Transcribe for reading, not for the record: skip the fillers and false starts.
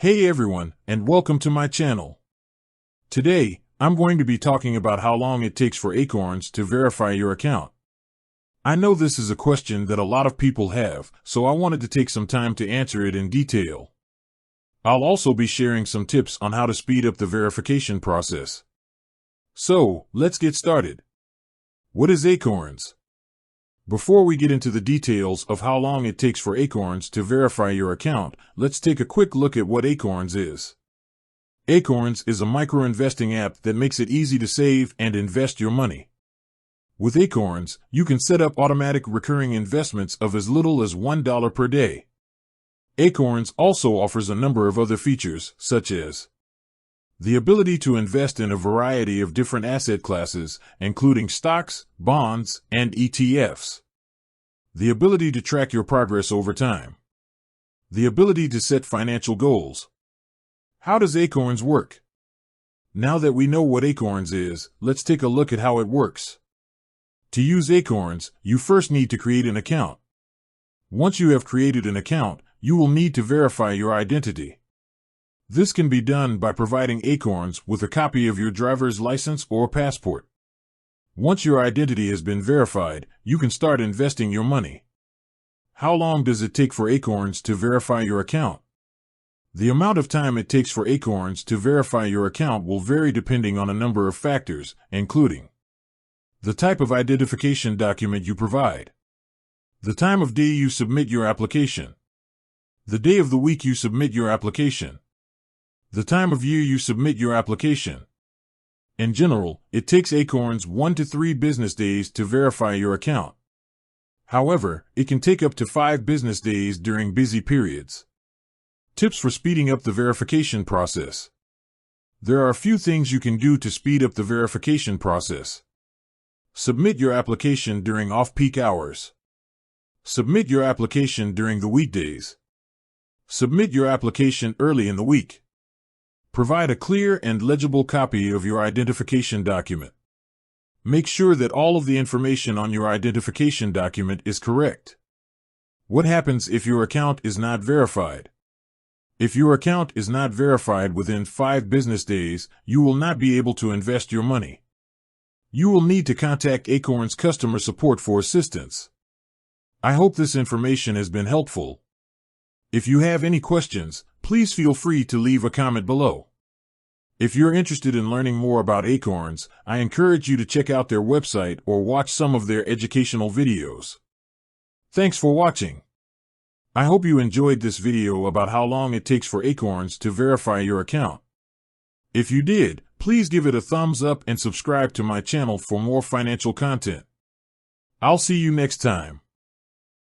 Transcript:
Hey everyone, and welcome to my channel. Today, I'm going to be talking about how long it takes for Acorns to verify your account. I know this is a question that a lot of people have, so I wanted to take some time to answer it in detail. I'll also be sharing some tips on how to speed up the verification process. So, let's get started. What is Acorns? Before we get into the details of how long it takes for Acorns to verify your account, let's take a quick look at what Acorns is. Acorns is a micro-investing app that makes it easy to save and invest your money. With Acorns, you can set up automatic recurring investments of as little as $1 per day. Acorns also offers a number of other features, such as the ability to invest in a variety of different asset classes, including stocks, bonds, and ETFs. The ability to track your progress over time. The ability to set financial goals. How does Acorns work? Now that we know what Acorns is, let's take a look at how it works. To use Acorns, you first need to create an account. Once you have created an account, you will need to verify your identity. This can be done by providing Acorns with a copy of your driver's license or passport. Once your identity has been verified, you can start investing your money. How long does it take for Acorns to verify your account? The amount of time it takes for Acorns to verify your account will vary depending on a number of factors, including the type of identification document you provide, the time of day you submit your application, the day of the week you submit your application, the time of year you submit your application. In general, it takes Acorns 1 to 3 business days to verify your account. However, it can take up to 5 business days during busy periods. Tips for speeding up the verification process. There are a few things you can do to speed up the verification process. Submit your application during off-peak hours. Submit your application during the weekdays. Submit your application early in the week. Provide a clear and legible copy of your identification document. Make sure that all of the information on your identification document is correct. What happens if your account is not verified? If your account is not verified within 5 business days, you will not be able to invest your money. You will need to contact Acorns customer support for assistance. I hope this information has been helpful. If you have any questions, please feel free to leave a comment below. If you're interested in learning more about Acorns, I encourage you to check out their website or watch some of their educational videos. Thanks for watching. I hope you enjoyed this video about how long it takes for Acorns to verify your account. If you did, please give it a thumbs up and subscribe to my channel for more financial content. I'll see you next time.